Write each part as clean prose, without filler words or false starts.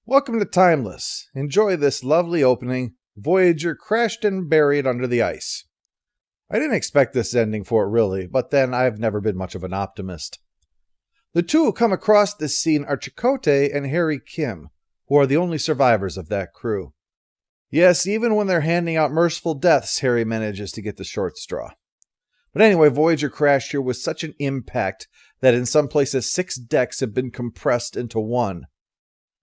Welcome to Timeless. Enjoy this lovely opening. Voyager crashed and buried under the ice. I didn't expect this ending for it really, but then I've never been much of an optimist. The two who come across this scene are Chakotay and Harry Kim, who are the only survivors of that crew. Yes, even when they're handing out merciful deaths, Harry manages to get the short straw. But anyway, Voyager crashed here with such an impact that in some places 6 decks have been compressed into one.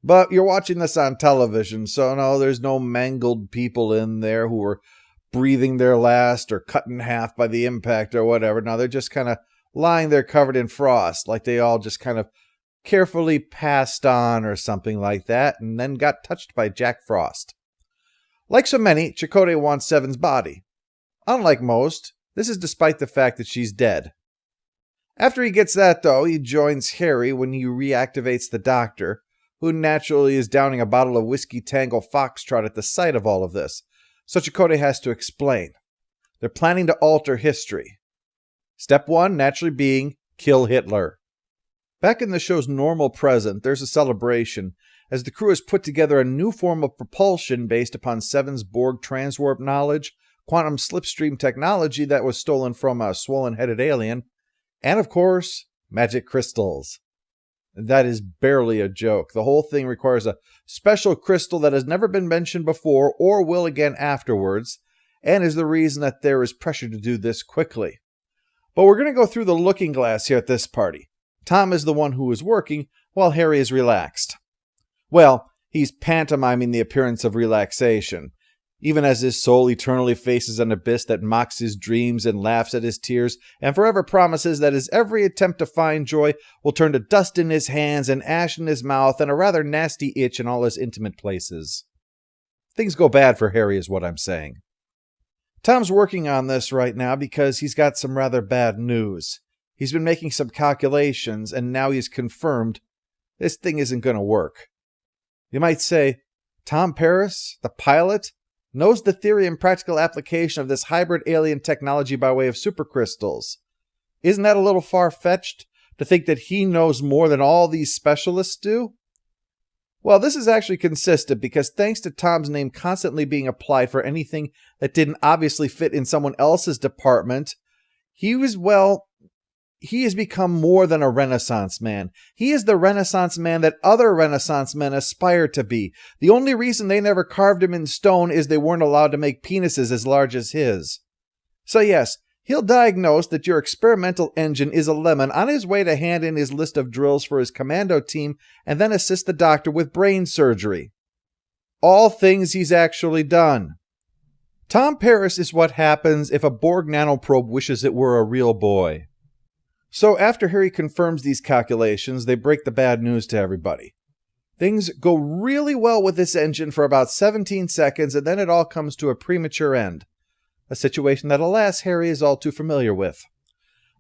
But you're watching this on television, so no, there's no mangled people in there who were breathing their last or cut in half by the impact or whatever. No, they're just kind of lying there covered in frost, like they all just kind of carefully passed on or something like that, and then got touched by Jack Frost. Like so many, Chakotay wants Seven's body. Unlike most, this is despite the fact that she's dead. After he gets that, though, he joins Harry when he reactivates the Doctor, who naturally is downing a bottle of Whiskey Tango Foxtrot at the sight of all of this, so Chakotay has to explain. They're planning to alter history. Step 1 naturally being, kill Hitler. Back in the show's normal present, there's a celebration, as the crew has put together a new form of propulsion based upon Seven's Borg transwarp knowledge, quantum slipstream technology that was stolen from a swollen-headed alien, and of course, magic crystals. That is barely a joke. The whole thing requires a special crystal that has never been mentioned before or will again afterwards, and is the reason that there is pressure to do this quickly. But we're going to go through the looking glass here at this party. Tom is the one who is working, while Harry is relaxed. Well, he's pantomiming the appearance of relaxation, even as his soul eternally faces an abyss that mocks his dreams and laughs at his tears, and forever promises that his every attempt to find joy will turn to dust in his hands and ash in his mouth and a rather nasty itch in all his intimate places. Things go bad for Harry is what I'm saying. Tom's working on this right now because he's got some rather bad news. He's been making some calculations, and now he's confirmed this thing isn't going to work. You might say, Tom Paris, the pilot, knows the theory and practical application of this hybrid alien technology by way of supercrystals. Isn't that a little far-fetched to think that he knows more than all these specialists do? Well, this is actually consistent because thanks to Tom's name constantly being applied for anything that didn't obviously fit in someone else's department, he has become more than a Renaissance man. He is the Renaissance man that other Renaissance men aspire to be. The only reason they never carved him in stone is they weren't allowed to make penises as large as his. So yes, he'll diagnose that your experimental engine is a lemon on his way to hand in his list of drills for his commando team and then assist the Doctor with brain surgery. All things he's actually done. Tom Paris is what happens if a Borg nanoprobe wishes it were a real boy. So after Harry confirms these calculations, they break the bad news to everybody. Things go really well with this engine for about 17 seconds, and then it all comes to a premature end. A situation that, alas, Harry is all too familiar with.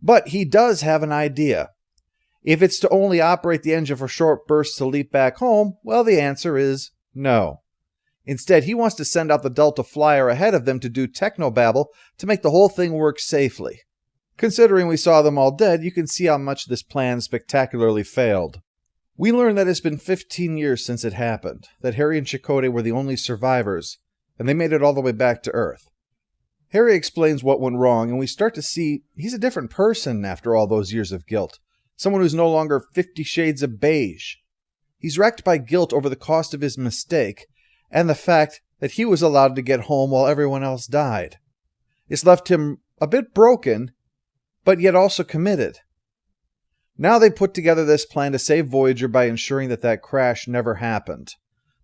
But he does have an idea. If it's to only operate the engine for short bursts to leap back home, well, the answer is no. Instead, he wants to send out the Delta Flyer ahead of them to do technobabble to make the whole thing work safely. Considering we saw them all dead, you can see how much this plan spectacularly failed. We learn that it's been 15 years since it happened, that Harry and Chakotay were the only survivors, and they made it all the way back to Earth. Harry explains what went wrong, and we start to see he's a different person after all those years of guilt. Someone who's no longer 50 shades of beige. He's racked by guilt over the cost of his mistake, and the fact that he was allowed to get home while everyone else died. It's left him a bit broken, but yet also committed. Now they put together this plan to save Voyager by ensuring that that crash never happened.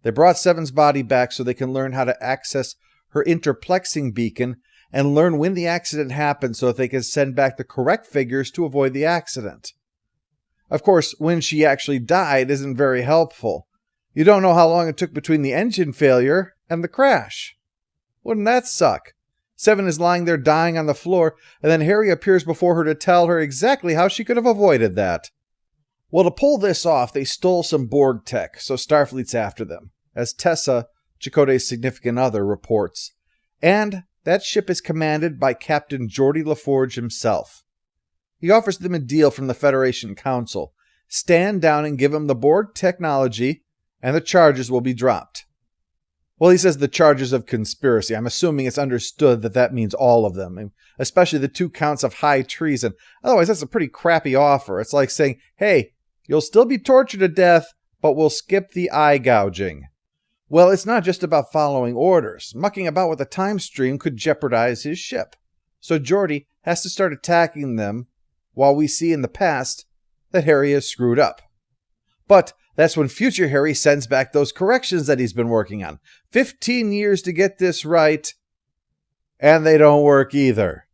They brought Seven's body back so they can learn how to access her interplexing beacon and learn when the accident happened so that they can send back the correct figures to avoid the accident. Of course, when she actually died isn't very helpful. You don't know how long it took between the engine failure and the crash. Wouldn't that suck? Seven is lying there dying on the floor, and then Harry appears before her to tell her exactly how she could have avoided that. Well, to pull this off, they stole some Borg tech, so Starfleet's after them, as Tessa, Chakotay's significant other, reports. And that ship is commanded by Captain Geordi LaForge himself. He offers them a deal from the Federation Council. Stand down and give him the Borg technology, and the charges will be dropped. Well, he says the charges of conspiracy. I'm assuming it's understood that that means all of them, especially the 2 counts of high treason. Otherwise, that's a pretty crappy offer. It's like saying, hey, you'll still be tortured to death, but we'll skip the eye gouging. Well, it's not just about following orders. Mucking about with the time stream could jeopardize his ship. So Geordi has to start attacking them, while we see in the past that Harry is screwed up. But that's when future Harry sends back those corrections that he's been working on. 15 years to get this right, and they don't work either.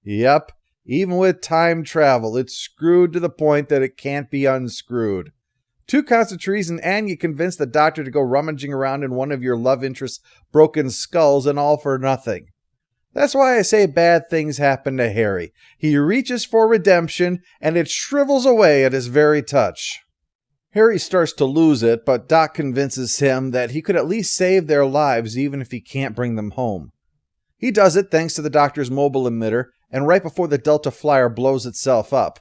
Yep, even with time travel, it's screwed to the point that it can't be unscrewed. 2 counts of treason, and you convince the Doctor to go rummaging around in one of your love interest's broken skulls, and all for nothing. That's why I say bad things happen to Harry. He reaches for redemption, and it shrivels away at his very touch. Harry starts to lose it, but Doc convinces him that he could at least save their lives even if he can't bring them home. He does it thanks to the Doctor's mobile emitter, and right before the Delta Flyer blows itself up.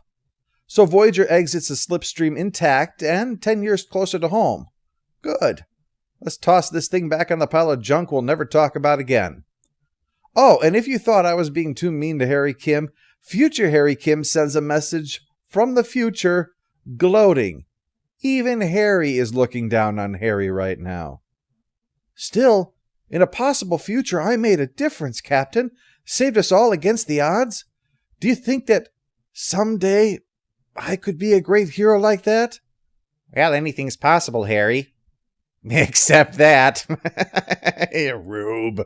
So Voyager exits the slipstream intact and 10 years closer to home. Good. Let's toss this thing back on the pile of junk we'll never talk about again. Oh, and if you thought I was being too mean to Harry Kim, future Harry Kim sends a message from the future, gloating. Even Harry is looking down on Harry right now. Still, in a possible future, I made a difference, Captain. Saved us all against the odds. Do you think that someday I could be a great hero like that? Well, anything's possible, Harry. Except that. Rube.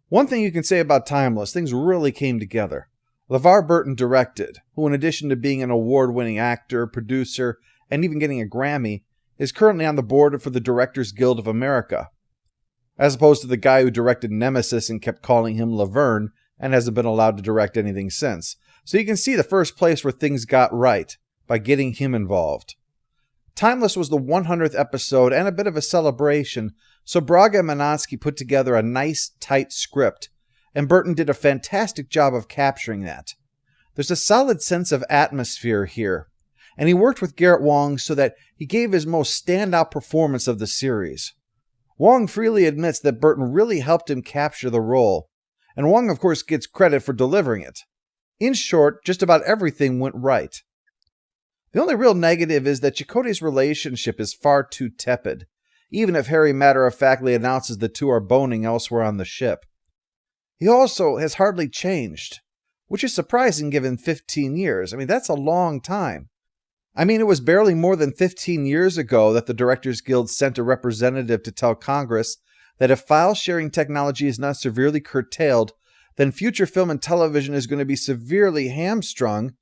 One thing you can say about Timeless, things really came together. LeVar Burton directed, who in addition to being an award-winning actor, producer, and even getting a Grammy, is currently on the board for the Directors Guild of America, as opposed to the guy who directed Nemesis and kept calling him Laverne and hasn't been allowed to direct anything since. So you can see the first place where things got right, by getting him involved. Timeless was the 100th episode and a bit of a celebration, so Braga and Manansky put together a nice, tight script, and Burton did a fantastic job of capturing that. There's a solid sense of atmosphere here, and he worked with Garrett Wang so that he gave his most standout performance of the series. Wang freely admits that Burton really helped him capture the role, and Wang of course gets credit for delivering it. In short, just about everything went right. The only real negative is that Chakotay's relationship is far too tepid, even if Harry matter-of-factly announces the two are boning elsewhere on the ship. He also has hardly changed, which is surprising given 15 years. That's a long time. It was barely more than 15 years ago that the Directors Guild sent a representative to tell Congress that if file-sharing technology is not severely curtailed, then future film and television is going to be severely hamstrung,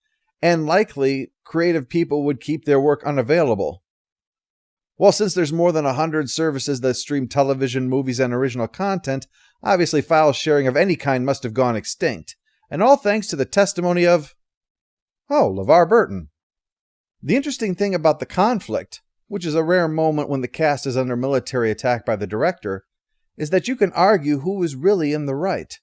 and likely creative people would keep their work unavailable. Well, since there's more than 100 services that stream television, movies, and original content, obviously file sharing of any kind must have gone extinct, and all thanks to the testimony of, LeVar Burton. The interesting thing about the conflict, which is a rare moment when the cast is under military attack by the director, is that you can argue who is really in the right.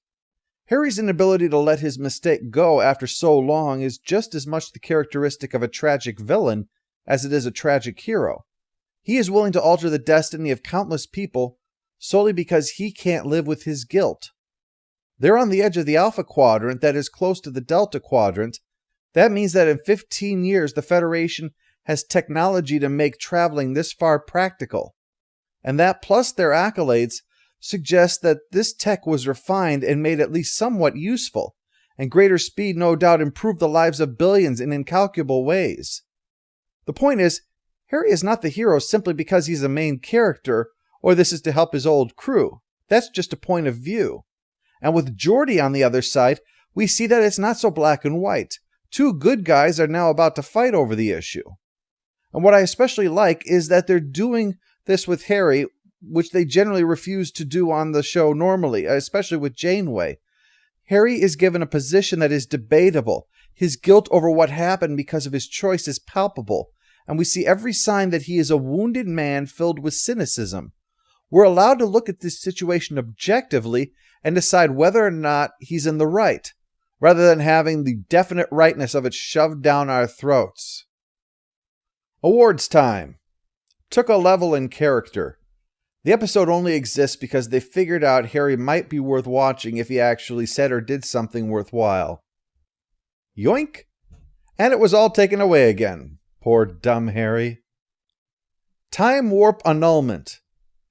Harry's inability to let his mistake go after so long is just as much the characteristic of a tragic villain as it is a tragic hero. He is willing to alter the destiny of countless people solely because he can't live with his guilt. They're on the edge of the Alpha Quadrant that is close to the Delta Quadrant. That means that in 15 years the Federation has technology to make traveling this far practical. And that, plus their accolades, suggests that this tech was refined and made at least somewhat useful, and greater speed no doubt improved the lives of billions in incalculable ways. The point is, Harry is not the hero simply because he's a main character, or this is to help his old crew. That's just a point of view. And with Geordi on the other side, we see that it's not so black and white. Two good guys are now about to fight over the issue. And what I especially like is that they're doing this with Harry, which they generally refuse to do on the show normally, especially with Janeway. Harry is given a position that is debatable. His guilt over what happened because of his choice is palpable, and we see every sign that he is a wounded man filled with cynicism. We're allowed to look at this situation objectively and decide whether or not he's in the right. rather than having the definite rightness of it shoved down our throats. Awards time. Took a level in character. The episode only exists because they figured out Harry might be worth watching if he actually said or did something worthwhile. Yoink! And it was all taken away again. Poor dumb Harry. Time warp annulment.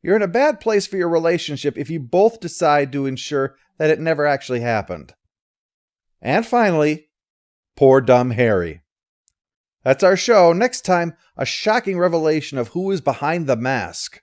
You're in a bad place for your relationship if you both decide to ensure that it never actually happened. And finally, poor dumb Harry. That's our show. Next time, a shocking revelation of who is behind the mask.